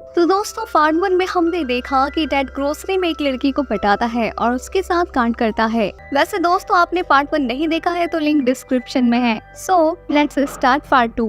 तो दोस्तों पार्ट 1 में हमने देखा कि टेड ग्रोसरी में एक लड़की को पटाता है और उसके साथ कांड करता है। वैसे दोस्तों आपने पार्ट 1 नहीं देखा है तो लिंक डिस्क्रिप्शन में है। So let's start part 2।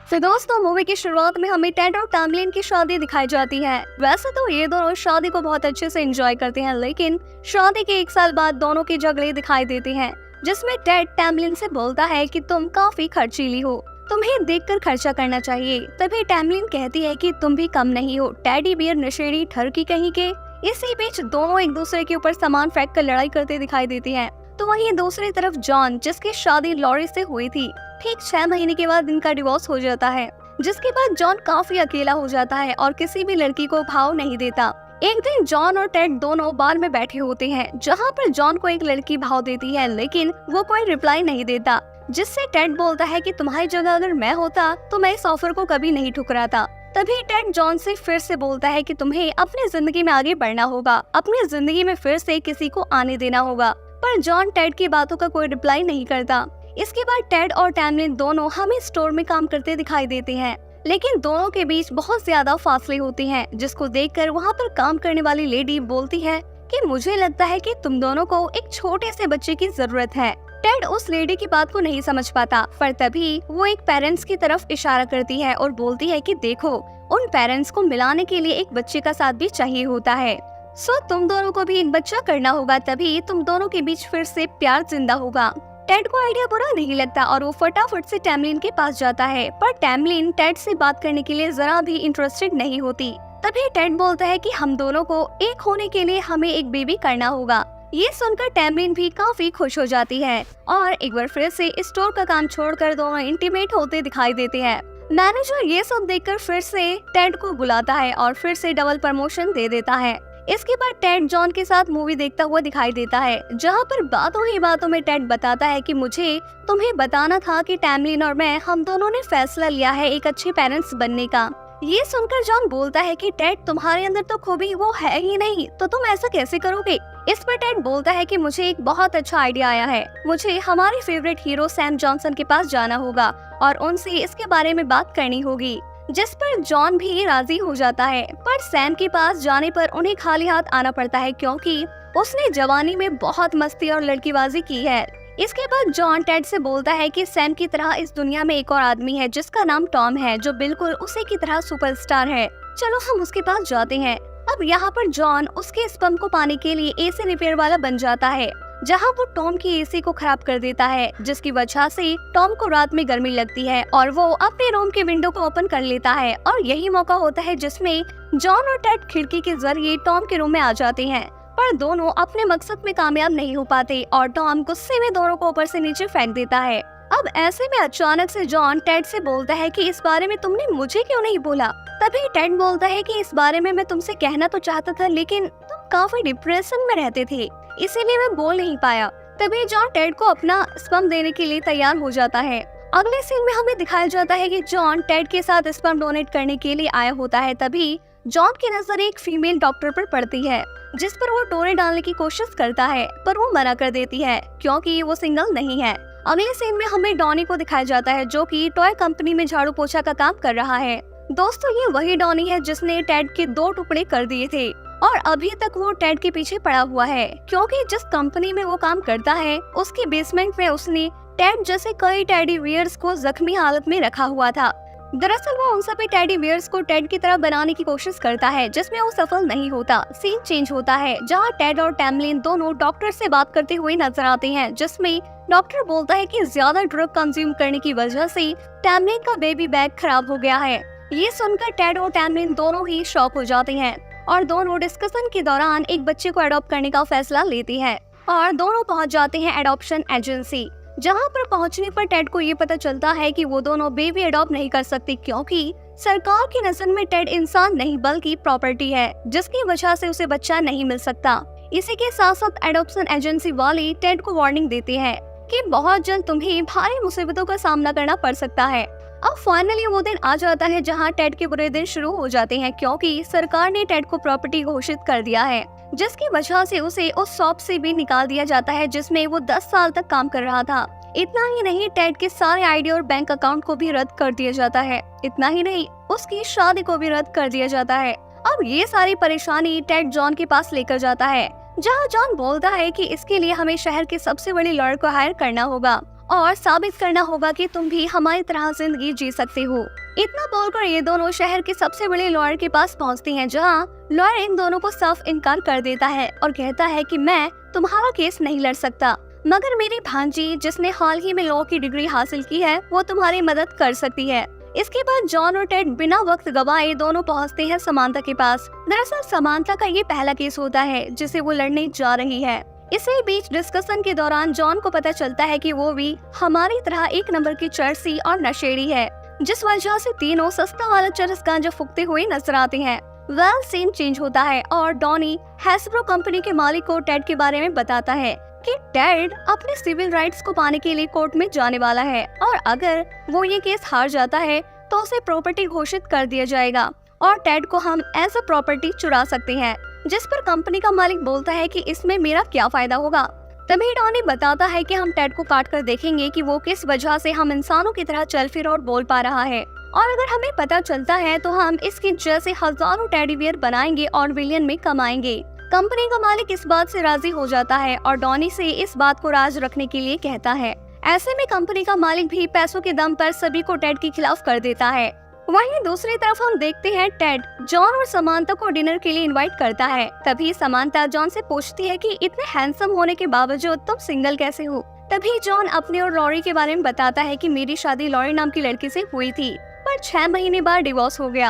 तो दोस्तों मूवी की शुरुआत में हमें टेड और टैमलिन की शादी दिखाई जाती है। वैसे तो ये दोनों शादी को बहुत अच्छे से एंजॉय करते हैं, लेकिन शादी के 1 साल बाद दोनों के झगड़े दिखाई देते हैं, जिसमें टेड टैमलिन से बोलता है कि तुम काफी खर्चीली हो, तुम्हें देखकर खर्चा करना चाहिए। तभी टैमलिन कहती है कि तुम भी कम नहीं हो, टेडी बियर नशेड़ी ठरकी कहीं के। इसी बीच दोनों एक दूसरे के ऊपर सामान फेंक कर लड़ाई करते दिखाई देती हैं। तो वहीं दूसरी तरफ जॉन, जिसकी शादी लॉरी से हुई थी, ठीक 6 महीने के बाद इनका डिवोर्स हो जाता है, जिसके बाद जॉन काफी अकेला हो जाता है और किसी भी लड़की को भाव नहीं देता। एक दिन जॉन और टेड दोनों बार में बैठे होते हैं, जहाँ पर जॉन को एक लड़की भाव देती है, लेकिन वो कोई रिप्लाई नहीं देता, जिससे टेड बोलता है कि तुम्हारी जगह अगर मैं होता तो मैं इस ऑफर को कभी नहीं ठुकराता। तभी टेड जॉन से फिर से बोलता है कि तुम्हें अपनी जिंदगी में आगे बढ़ना होगा, अपनी जिंदगी में फिर से किसी को आने देना होगा। पर जॉन टेड की बातों का कोई रिप्लाई नहीं करता। इसके बाद टेड और टैमलिन दोनों हमें स्टोर में काम करते दिखाई देते हैं, लेकिन दोनों के बीच बहुत ज्यादा फासले होते हैं, जिसको देखकर वहाँ पर काम करने वाली लेडी बोलती है कि मुझे लगता है कि तुम दोनों को एक छोटे से बच्चे की जरूरत है। टेड उस लेडी की बात को नहीं समझ पाता, पर तभी वो एक पेरेंट्स की तरफ इशारा करती है और बोलती है कि देखो, उन पेरेंट्स को मिलाने के लिए एक बच्चे का साथ भी चाहिए होता है। सो तुम दोनों को भी एक बच्चा करना होगा, तभी तुम दोनों के बीच फिर से प्यार जिंदा होगा। टेड को आइडिया बुरा नहीं लगता और वो फटाफट से टैमलिन के पास जाता है, पर टैमलिन टेड से बात करने के लिए जरा भी इंटरेस्टेड नहीं होती। तभी टेड बोलता है कि हम दोनों को एक होने के लिए हमें एक बेबी करना होगा। ये सुनकर टैमलिन भी काफी खुश हो जाती है और एक बार फिर से स्टोर का काम छोड़कर दोनों इंटीमेट होते दिखाई देते हैं। मैनेजर ये सब देखकर फिर से टेड को बुलाता है और फिर से डबल प्रमोशन दे देता है। इसके बाद टेड जॉन के साथ मूवी देखता हुआ दिखाई देता है, जहाँ पर बातों ही बातों में टेड बताता है कि मुझे तुम्हें बताना था कि टैमलिन और मैं, हम दोनों ने फैसला लिया है एक अच्छे पेरेंट्स बनने का। ये सुनकर जॉन बोलता है कि टेड तुम्हारे अंदर तो खूबी वो है ही नहीं, तो तुम ऐसा कैसे करोगे। इस पर टेड बोलता है कि मुझे एक बहुत अच्छा आइडिया आया है, मुझे हमारे फेवरेट हीरो सैम जॉनसन के पास जाना होगा और उनसे इसके बारे में बात करनी होगी, जिस पर जॉन भी राजी हो जाता है। पर सैम के पास जाने पर उन्हें खाली हाथ आना पड़ता है, क्योंकि उसने जवानी में बहुत मस्ती और लड़कीबाजी की है। इसके बाद जॉन टेड से बोलता है कि सैम की तरह इस दुनिया में एक और आदमी है जिसका नाम टॉम है, जो बिल्कुल उसी की तरह सुपरस्टार है, चलो हम उसके पास जाते हैं। अब यहाँ पर जॉन उसके स्पम को पाने के लिए एसी रिपेयर वाला बन जाता है, जहाँ वो टॉम की एसी को खराब कर देता है, जिसकी वजह से टॉम को रात में गर्मी लगती है और वो अपने रूम के विंडो को ओपन कर लेता है। और यही मौका होता है जिसमें जॉन और टेड खिड़की के जरिए टॉम के रूम में आ जाते हैं, पर दोनों अपने मकसद में कामयाब नहीं हो पाते और टॉम गुस्से में दोनों को ऊपर से नीचे फेंक देता है। अब ऐसे में अचानक से जॉन टेड से बोलता है कि इस बारे में तुमने मुझे क्यों नहीं बोला। तभी टेड बोलता है कि इस बारे में मैं तुमसे कहना तो चाहता था, लेकिन तुम काफी डिप्रेशन में रहते थे, इसीलिए मैं बोल नहीं पाया। तभी जॉन टेड को अपना स्पर्म देने के लिए तैयार हो जाता है। अगले सीन में हमें दिखाया जाता है कि जॉन टेड के साथ स्पर्म डोनेट करने के लिए आया होता है। तभी जॉन की नजर एक फीमेल डॉक्टर पर पड़ती है, जिस पर वो डोने डालने की कोशिश करता है, पर वो मना कर देती है क्योंकि वो सिंगल नहीं है। अगले सीन में हमें डॉनी को दिखाया जाता है, जो कि टॉय कंपनी में झाड़ू पोछा का काम कर रहा है। दोस्तों ये वही डॉनी है जिसने टेड के 2 टुकड़े कर दिए थे और अभी तक वो टेड के पीछे पड़ा हुआ है, क्योंकि जिस कंपनी में वो काम करता है उसके बेसमेंट में उसने टेड जैसे कई टेडी बियर्स को जख्मी हालत में रखा हुआ था। दरअसल वो उन सभी टेडी बियर्स को टेड की तरह बनाने की कोशिश करता है, जिसमें वो सफल नहीं होता। सीन चेंज होता है, जहाँ टेड और टैमलिन दोनों डॉक्टर से बात करते हुए नजर आते हैं, जिसमें डॉक्टर बोलता है कि ज्यादा ड्रग कंज्यूम करने की वजह से टैमलिन का बेबी बैग खराब हो गया है। ये सुनकर टेड और टैमलिन दोनों ही शॉक हो जाते हैं और दोनों डिस्कशन के दौरान एक बच्चे को अडॉप्ट करने का फैसला लेते हैं और दोनों पहुंच जाते हैं एडॉप्शन एजेंसी, जहां पर पहुंचने पर टेड को ये पता चलता है कि वो दोनों बेबी अडॉप्ट नहीं कर सकते, क्योंकि सरकार की नजर में टेड इंसान नहीं बल्कि प्रॉपर्टी है, जिसकी वजह से उसे बच्चा नहीं मिल सकता। इसी के साथ साथ एडॉप्शन एजेंसी वाले टेड को वार्निंग देते हैं कि बहुत जल्द तुम्हें भारी मुसीबतों का सामना करना पड़ सकता है। अब फाइनली वो दिन आ जाता है जहां टेड के बुरे दिन शुरू हो जाते हैं, क्योंकि सरकार ने टेड को प्रॉपर्टी घोषित कर दिया है, जिसकी वजह से उसे उस शॉप से भी निकाल दिया जाता है जिसमें वो 10 साल तक काम कर रहा था। इतना ही नहीं, टेड के सारे आईडी और बैंक अकाउंट को भी रद्द कर दिया जाता है। इतना ही नहीं, उसकी शादी को भी रद्द कर दिया जाता है। अब ये सारी परेशानी टेड जॉन के पास लेकर जाता है, जहाँ जॉन बोलता है कि इसके लिए हमें शहर के सबसे बड़े लॉयर को हायर करना होगा और साबित करना होगा कि तुम भी हमारी तरह जिंदगी जी सकते हो। इतना बोलकर ये दोनों शहर के सबसे बड़े लॉयर के पास पहुँचती हैं, जहाँ लॉयर इन दोनों को साफ इनकार कर देता है और कहता है कि मैं तुम्हारा केस नहीं लड़ सकता, मगर मेरी भांजी जिसने हाल ही में लॉ की डिग्री हासिल की है वो तुम्हारी मदद कर सकती है। इसके बाद जॉन और टेड बिना वक्त गवाए दोनों पहुंचते हैं समांता के पास। दरअसल समांता का ये पहला केस होता है जिसे वो लड़ने जा रही है। इसी बीच डिस्कशन के दौरान जॉन को पता चलता है कि वो भी हमारी तरह एक नंबर की चरसी और नशेड़ी है, जिस वजह से तीनों सस्ता वाला चरस गांजा फूकते हुए नजर आते हैं। वेल सीन चेंज होता है और डॉनी हैस्ब्रो कंपनी के मालिक को टेड के बारे में बताता है कि टेड अपने सिविल राइट्स को पाने के लिए कोर्ट में जाने वाला है और अगर वो ये केस हार जाता है तो उसे प्रॉपर्टी घोषित कर दिया जाएगा और टेड को हम एज अ प्रॉपर्टी चुरा सकते हैं। जिस पर कंपनी का मालिक बोलता है कि इसमें मेरा क्या फायदा होगा। तभी डॉनी बताता है कि हम टेड को काट कर देखेंगे कि वो किस वजह से हम इंसानों की तरह चल फिर और बोल पा रहा है, और अगर हमें पता चलता है तो हम इसके जैसे हजारों टेडी बियर बनाएंगे और विलियन में कमाएंगे। कंपनी का मालिक इस बात से राजी हो जाता है और डॉनी से इस बात को राज रखने के लिए कहता है। ऐसे में कंपनी का मालिक भी पैसों के दम पर सभी को टेड के खिलाफ कर देता है। वहीं दूसरी तरफ हम देखते हैं टेड जॉन और समांता को डिनर के लिए इनवाइट करता है। तभी समांता जॉन से पूछती है कि इतने हैंडसम होने के बावजूद तुम सिंगल कैसे हो। तभी जॉन अपने और लॉरी के बारे में बताता है कि मेरी शादी लॉरी नाम की लड़की से हुई थी, पर 6 महीने बाद डिवोर्स हो गया।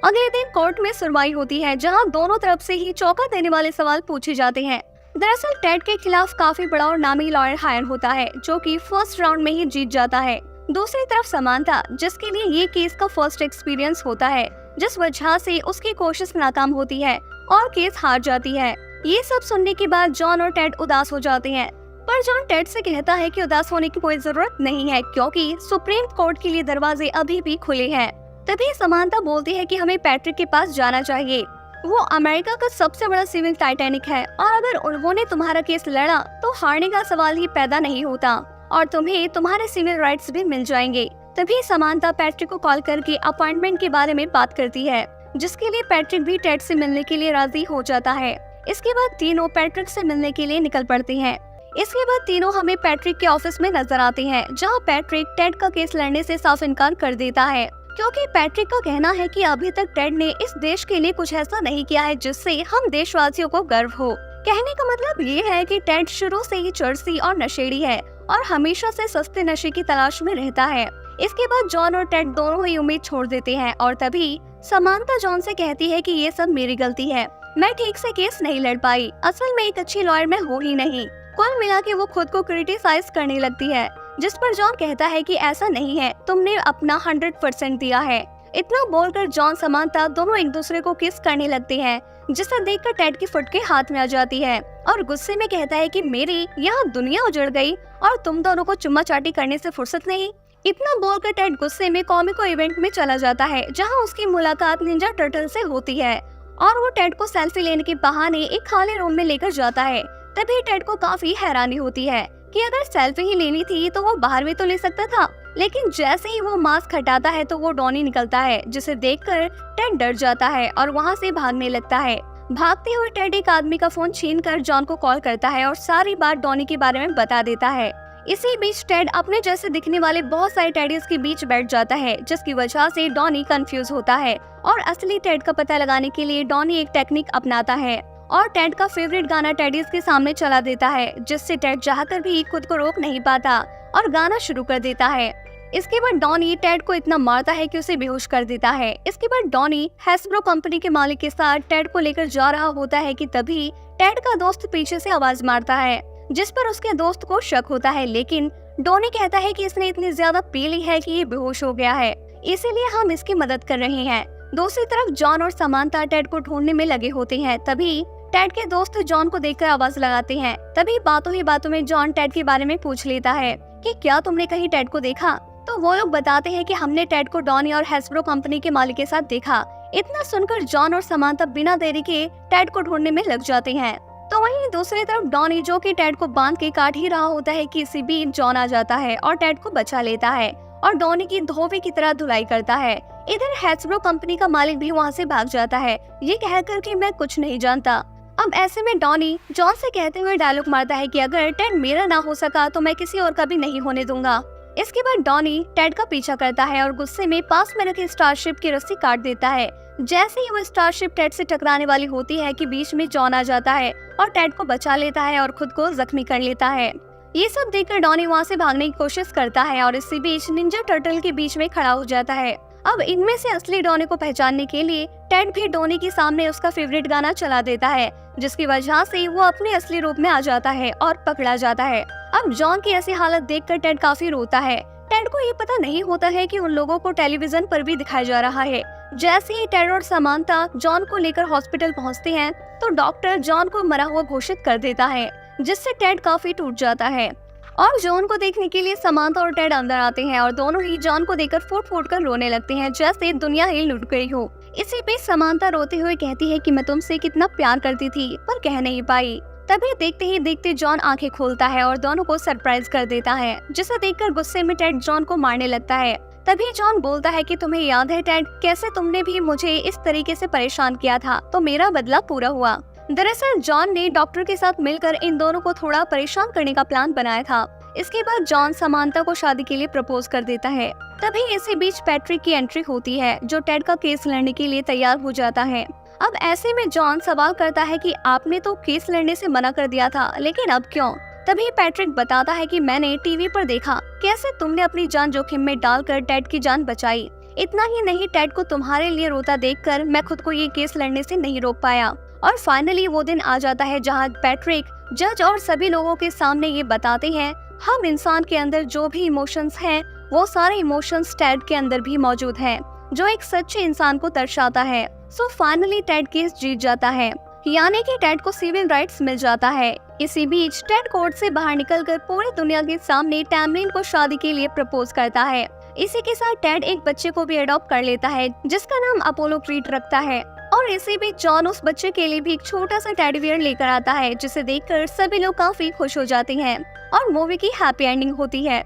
अगले दिन कोर्ट में सुनवाई होती है, जहां दोनों तरफ से ही चौंका देने वाले सवाल पूछे जाते हैं। दरअसल टेड के खिलाफ काफी बड़ा और नामी लॉयर हायर होता है, जो कि फर्स्ट राउंड में ही जीत जाता है। दूसरी तरफ समांता, जिसके लिए ये केस का फर्स्ट एक्सपीरियंस होता है, जिस वजह से उसकी कोशिश नाकाम होती है और केस हार जाती है। ये सब सुनने के बाद जॉन और टेड उदास हो जाते हैं, पर जॉन टेड से कहता है कि उदास होने की कोई जरूरत नहीं है, क्योंकि सुप्रीम कोर्ट के लिए दरवाजे अभी भी खुले हैं। तभी समांता बोलती है कि हमें पैट्रिक के पास जाना चाहिए। वो अमेरिका का सबसे बड़ा सिविल टाइटैनिक है और अगर उन्होंने तुम्हारा केस लड़ा तो हारने का सवाल ही पैदा नहीं होता और तुम्हें तुम्हारे सिविल राइट्स भी मिल जाएंगे। तभी समांता पैट्रिक को कॉल करके अपॉइंटमेंट के बारे में बात करती है, जिसके लिए पैट्रिक भी टेड से मिलने के लिए राजी हो जाता है। इसके बाद तीनों पैट्रिक से मिलने के लिए निकल पड़ते हैं। इसके बाद तीनों हमें पैट्रिक के ऑफिस में नजर आते हैं, जहां पैट्रिक टेड का केस लड़ने से साफ इनकार कर देता है, क्योंकि पैट्रिक का कहना है कि अभी तक टेड ने इस देश के लिए कुछ ऐसा नहीं किया है जिससे हम देशवासियों को गर्व हो। कहने का मतलब ये है कि टेड शुरू से ही चरसी और नशेड़ी है और हमेशा से सस्ते नशे की तलाश में रहता है। इसके बाद जॉन और टेड दोनों ही उम्मीद छोड़ देते हैं और तभी समांता जॉन से कहती है कि ये सब मेरी गलती है, मैं ठीक से केस नहीं लड़ पाई, असल में एक अच्छी लॉयर मैं हूँ ही नहीं। कुल मिला के वो खुद को क्रिटिसाइज करने लगती है, जिस पर जॉन कहता है कि ऐसा नहीं है, तुमने अपना 100% दिया है। इतना बोलकर जॉन समांता दोनों एक दूसरे को किस करने लगते हैं, जिसे देखकर टेड की फुटके हाथ में आ जाती है और गुस्से में कहता है कि मेरी यहाँ दुनिया उजड़ गई और तुम दोनों को चुम्मा चाटी करने से फुर्सत नहीं। इतना बोलकर टेड गुस्से में कॉमिको इवेंट में चला जाता है, जहाँ उसकी मुलाकात निंजा टर्टल से होती है और वो टेड को सेल्फी लेने के बहाने एक खाली रूम में लेकर जाता है। तभी टेड को काफी हैरानी होती है कि अगर सेल्फी ही लेनी थी तो वो बाहर भी तो ले सकता था, लेकिन जैसे ही वो मास्क हटाता है तो वो डॉनी निकलता है, जिसे देखकर टेड डर जाता है और वहाँ से भागने लगता है। भागते हुए टेड एक आदमी का फोन छीनकर जॉन को कॉल करता है और सारी बात डॉनी के बारे में बता देता है। इसी बीच टेड अपने जैसे दिखने वाले बहुत सारे टेडीज के बीच बैठ जाता है, जिसकी वजह से डॉनी कंफ्यूज होता है और असली टेड का पता लगाने के लिए डॉनी एक टेक्निक अपनाता है और टेड का फेवरेट गाना टेडीज के सामने चला देता है, जिससे टेड चाहकर भी खुद को रोक नहीं पाता और गाना शुरू कर देता है। इसके बाद डॉनी टेड को इतना मारता है कि उसे बेहोश कर देता है। इसके बाद डॉनी हैस्ब्रो कंपनी के मालिक के साथ टेड को लेकर जा रहा होता है कि तभी टेड का दोस्त पीछे से आवाज मारता है, जिस पर उसके दोस्त को शक होता है, लेकिन डॉनी कहता है कि इसने इतनी ज्यादा पी ली है कि ये बेहोश हो गया है, इसीलिए हम इसकी मदद कर रहे हैं। दूसरी तरफ जॉन और समांता टेड को ढूंढने में लगे होते हैं। तभी टेड के दोस्त जॉन को देखकर आवाज लगाते हैं। तभी बातों ही बातों में जॉन टेड के बारे में पूछ लेता है कि क्या तुमने कहीं टेड को देखा। तो वो लोग बताते हैं कि हमने टेड को डॉनी और हैस्ब्रो कंपनी के मालिक के साथ देखा। इतना सुनकर जॉन और समांता बिना देरी के टेड को ढूंढने में लग जाते हैं। तो वहीं दूसरी तरफ डॉनी, जो कि टेड को बांध के काट ही रहा होता है कि इसी बीच जॉन आ जाता है और टेड को बचा लेता है और डॉनी की धोबी की तरह धुलाई करता है। इधर हैस्ब्रो कंपनी का मालिक भी वहाँ से भाग जाता है, ये कहकर कि मैं कुछ नहीं जानता। अब ऐसे में डॉनी जॉन से कहते हुए डायलॉग मारता है कि अगर टेड मेरा ना हो सका तो मैं किसी और का भी नहीं होने दूंगा। इसके बाद डॉनी टेड का पीछा करता है और गुस्से में पास में रखी स्टारशिप की रस्सी काट देता है। जैसे ही वो स्टारशिप टेड से टकराने वाली होती है कि बीच में जॉन आ जाता है और टेड को बचा लेता है और खुद को जख्मी कर लेता है। ये सब देखकर डॉनी वहाँ से भागने की कोशिश करता है और इसी बीच निंजा टर्टल के बीच में खड़ा हो जाता है। अब इनमें से असली डॉनी को पहचानने के लिए टेड भी डॉनी के सामने उसका फेवरेट गाना चला देता है, जिसकी वजह से वो अपने असली रूप में आ जाता है और पकड़ा जाता है। अब जॉन की ऐसी हालत देखकर टेड काफी रोता है। टेड को ये पता नहीं होता है कि उन लोगों को टेलीविजन पर भी दिखाया जा रहा है। जैसे ही टेड और समांथा जॉन को लेकर हॉस्पिटल पहुंचते हैं तो डॉक्टर जॉन को मरा हुआ घोषित कर देता है, जिससे टेड काफी टूट जाता है। और जॉन को देखने के लिए समांथा और टेड अंदर आते हैं और दोनों ही जॉन को देखकर फूट फूट कर रोने लगते हैं, जैसे दुनिया ही लुट गई हो। इसी बीच समांथा रोते हुए कहती है कि मैं तुमसे कितना प्यार करती थी पर कह नहीं पाई। तभी देखते ही देखते जॉन आंखें खोलता है और दोनों को सरप्राइज कर देता है, जिसे देखकर गुस्से में टेड जॉन को मारने लगता है। तभी जॉन बोलता है कि तुम्हें याद है टेड, कैसे तुमने भी मुझे इस तरीके से परेशान किया था, तो मेरा बदला पूरा हुआ। दरअसल जॉन ने डॉक्टर के साथ मिलकर इन दोनों को थोड़ा परेशान करने का प्लान बनाया था। इसके बाद जॉन समांथा को शादी के लिए प्रपोज कर देता है। तभी इसी बीच पैट्रिक की एंट्री होती है, जो टेड का केस लड़ने के लिए तैयार हो जाता है। अब ऐसे में जॉन सवाल करता है कि आपने तो केस लड़ने से मना कर दिया था, लेकिन अब क्यों? तभी पैट्रिक बताता है कि मैंने टीवी पर देखा कैसे तुमने अपनी जान जोखिम में डालकर टेड की जान बचाई। इतना ही नहीं, टेड को तुम्हारे लिए रोता देखकर मैं खुद को ये केस लड़ने से नहीं रोक पाया। और फाइनली वो दिन आ जाता है जहाँ पैट्रिक जज और सभी लोगों के सामने ये बताते हैं, हम इंसान के अंदर जो भी इमोशंस हैं, वो सारे इमोशंस टेड के अंदर भी मौजूद हैं, जो एक सच्चे इंसान को दर्शाता है। सो फाइनली टेड केस जीत जाता है, यानी कि टेड को सिविल राइट्स मिल जाता है। इसी बीच टेड कोर्ट से बाहर निकलकर पूरी दुनिया के सामने टैमलिन को शादी के लिए प्रपोज करता है। इसी के साथ टेड एक बच्चे को भी अडॉप्ट कर लेता है, जिसका नाम अपोलो क्रीड रखता है। और इसी बीच जॉन उस बच्चे के लिए भी एक छोटा सा टेडी बियर लेकर आता है, जिसे देखकर सभी लोग काफी खुश हो जाते हैं और मूवी की हैप्पी एंडिंग होती है।